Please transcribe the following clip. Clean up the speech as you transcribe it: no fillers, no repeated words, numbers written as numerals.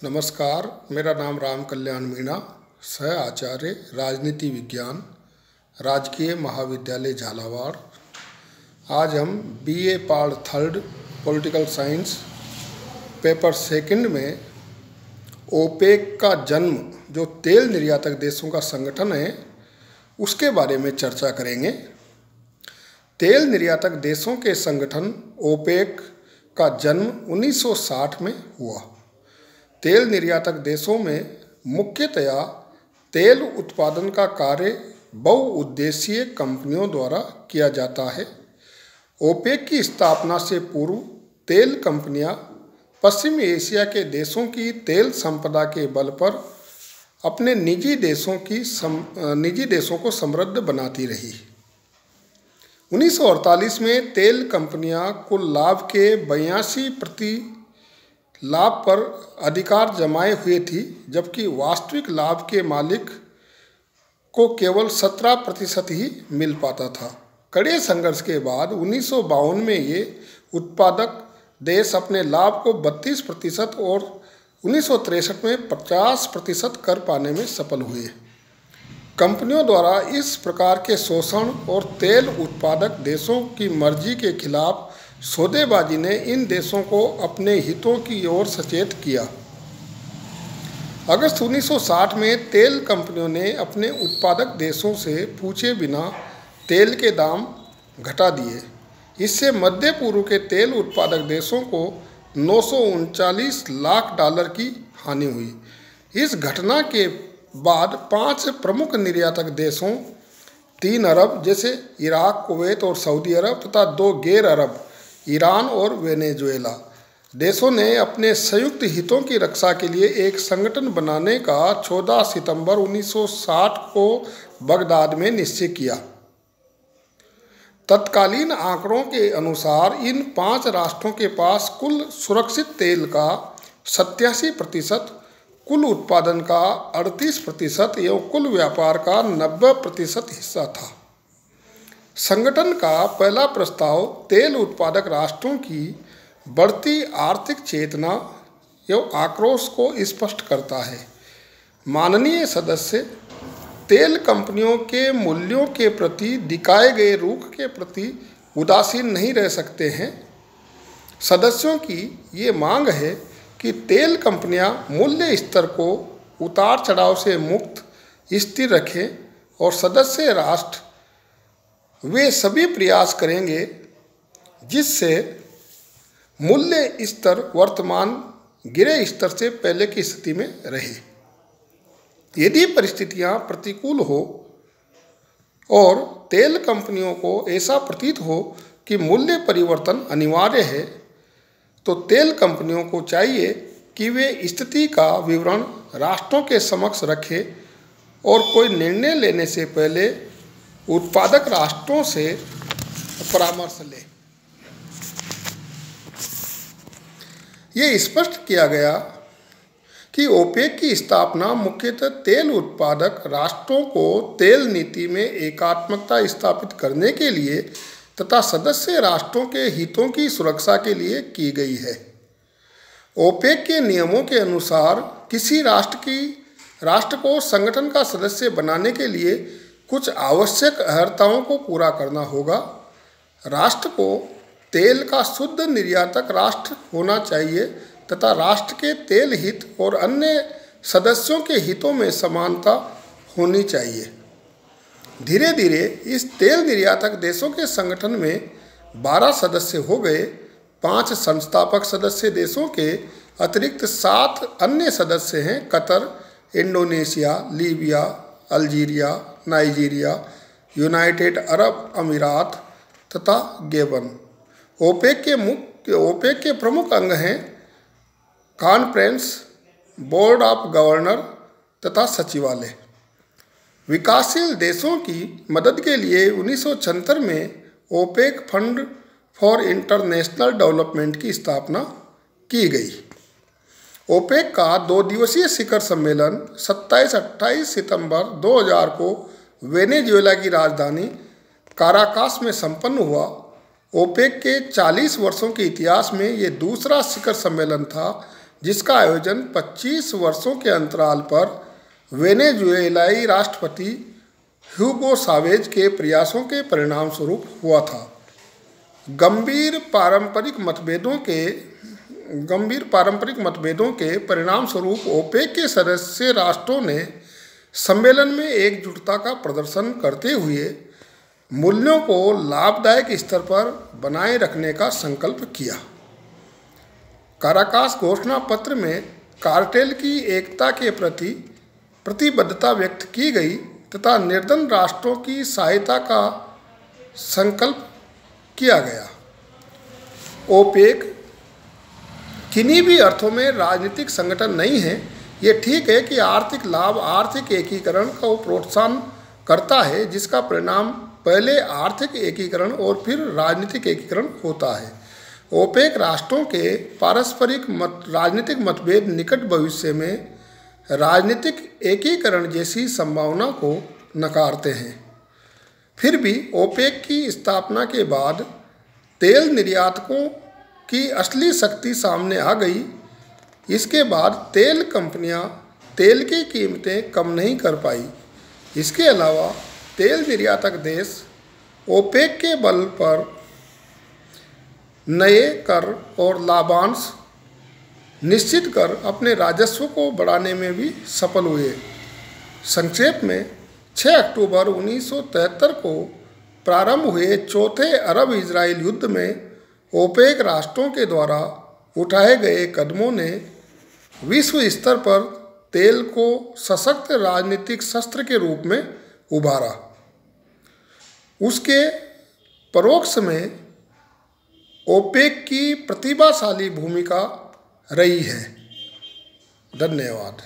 नमस्कार, मेरा नाम राम कल्याण मीणा, सह आचार्य राजनीति विज्ञान, राजकीय महाविद्यालय झालावाड़। आज हम BA part 3 political science paper 2 में ओपेक का जन्म, जो तेल निर्यातक देशों का संगठन है, उसके बारे में चर्चा करेंगे। तेल निर्यातक देशों के संगठन ओपेक का जन्म 1960 में हुआ। तेल निर्यातक देशों में मुख्यतया तेल उत्पादन का कार्य बहुउद्देशीय कंपनियों द्वारा किया जाता है। ओपेक की स्थापना से पूर्व तेल कंपनियां पश्चिमी एशिया के देशों की तेल संपदा के बल पर अपने निजी देशों को समृद्ध बनाती रही। 1948 में तेल कंपनियां कुल लाभ के 82% लाभ पर अधिकार जमाए हुए थी, जबकि वास्तविक लाभ के मालिक को केवल 17% ही मिल पाता था। कड़े संघर्ष के बाद 1952 में ये उत्पादक देश अपने लाभ को 32% और 1963 में 50% कर पाने में सफल हुए। कंपनियों द्वारा इस प्रकार के शोषण और तेल उत्पादक देशों की मर्जी के खिलाफ सौदेबाजी ने इन देशों को अपने हितों की ओर सचेत किया। अगस्त 1960 में तेल कंपनियों ने अपने उत्पादक देशों से पूछे बिना तेल के दाम घटा दिए। इससे मध्य पूर्व के तेल उत्पादक देशों को 939 लाख डॉलर की हानि हुई। इस घटना के बाद 5 प्रमुख निर्यातक देशों, 3 अरब जैसे इराक, कुवैत और सऊदी अरब तथा 2 गैर अरब, ईरान और वेनेजुएला देशों ने अपने संयुक्त हितों की रक्षा के लिए एक संगठन बनाने का 14 सितंबर 1960 को बगदाद में निश्चय किया। तत्कालीन आंकड़ों के अनुसार इन 5 राष्ट्रों के पास कुल सुरक्षित तेल का 87%, कुल उत्पादन का 38% एवं कुल व्यापार का 90% हिस्सा था। संगठन का पहला प्रस्ताव तेल उत्पादक राष्ट्रों की बढ़ती आर्थिक चेतना एवं आक्रोश को स्पष्ट करता है। माननीय सदस्य तेल कंपनियों के मूल्यों के प्रति दिखाए गए रुख के प्रति उदासीन नहीं रह सकते हैं। सदस्यों की ये मांग है कि तेल कंपनियां मूल्य स्तर को उतार चढ़ाव से मुक्त स्थिर रखें और सदस्य राष्ट्र वे सभी प्रयास करेंगे जिससे मूल्य स्तर वर्तमान गिरे स्तर से पहले की स्थिति में रहे। यदि परिस्थितियां प्रतिकूल हो और तेल कंपनियों को ऐसा प्रतीत हो कि मूल्य परिवर्तन अनिवार्य है, तो तेल कंपनियों को चाहिए कि वे स्थिति का विवरण राष्ट्रों के समक्ष रखें और कोई निर्णय लेने से पहले उत्पादक राष्ट्रों से परामर्श लें। ये स्पष्ट किया गया कि ओपेक की स्थापना मुख्यतः तेल उत्पादक राष्ट्रों को तेल नीति में एकात्मकता स्थापित करने के लिए तथा सदस्य राष्ट्रों के हितों की सुरक्षा के लिए की गई है। ओपेक के नियमों के अनुसार किसी राष्ट्र को संगठन का सदस्य बनाने के लिए कुछ आवश्यक अर्हताओं को पूरा करना होगा। राष्ट्र को तेल का शुद्ध निर्यातक राष्ट्र होना चाहिए तथा राष्ट्र के तेल हित और अन्य सदस्यों के हितों में समानता होनी चाहिए। धीरे धीरे इस तेल निर्यातक देशों के संगठन में 12 सदस्य हो गए। 5 संस्थापक सदस्य देशों के अतिरिक्त 7 अन्य सदस्य हैं: Qatar, Indonesia, Libya, Algeria, Nigeria, United Arab अमीरात तथा गैबन। ओपेक के प्रमुख अंग हैं कॉन्फ्रेंस, बोर्ड ऑफ गवर्नर तथा सचिवालय। विकासशील देशों की मदद के लिए 1976 में OPEC fund for international development की स्थापना की गई। ओपेक का 2 दिवसीय शिखर सम्मेलन 27-28 सितंबर 2000 को वेनेजुएला की राजधानी काराकास में संपन्न हुआ। ओपेक के 40 वर्षों के इतिहास में ये दूसरा शिखर सम्मेलन था जिसका आयोजन 25 वर्षों के अंतराल पर वेनेजुएलाई राष्ट्रपति ह्यूगो सावेज के प्रयासों के परिणाम स्वरूप हुआ था। गंभीर पारंपरिक मतभेदों के परिणाम स्वरूप ओपेक के सदस्य राष्ट्रों ने सम्मेलन में एकजुटता का प्रदर्शन करते हुए मूल्यों को लाभदायक स्तर पर बनाए रखने का संकल्प किया। काराकास घोषणा पत्र में कार्टेल की एकता के प्रति प्रतिबद्धता व्यक्त की गई तथा निर्धन राष्ट्रों की सहायता का संकल्प किया गया। ओपेक किन्हीं भी अर्थों में राजनीतिक संगठन नहीं है। ये ठीक है कि आर्थिक लाभ आर्थिक एकीकरण को प्रोत्साहन करता है, जिसका परिणाम पहले आर्थिक एकीकरण और फिर राजनीतिक एकीकरण होता है। ओपेक राष्ट्रों के पारस्परिक राजनीतिक मतभेद निकट भविष्य में राजनीतिक एकीकरण जैसी संभावना को नकारते हैं। फिर भी ओपेक की स्थापना के बाद तेल निर्यातकों की असली शक्ति सामने आ गई। इसके बाद तेल कंपनियां तेल की कीमतें कम नहीं कर पाई। इसके अलावा तेल निर्यातक देश ओपेक के बल पर नए कर और लाभांश निश्चित कर अपने राजस्व को बढ़ाने में भी सफल हुए। संक्षेप में 6 अक्टूबर 1973 को प्रारंभ हुए चौथे अरब इजराइल युद्ध में ओपेक राष्ट्रों के द्वारा उठाए गए कदमों ने विश्व स्तर पर तेल को सशक्त राजनीतिक शस्त्र के रूप में उभारा। उसके परोक्ष में ओपेक की प्रतिभाशाली भूमिका रही है। धन्यवाद।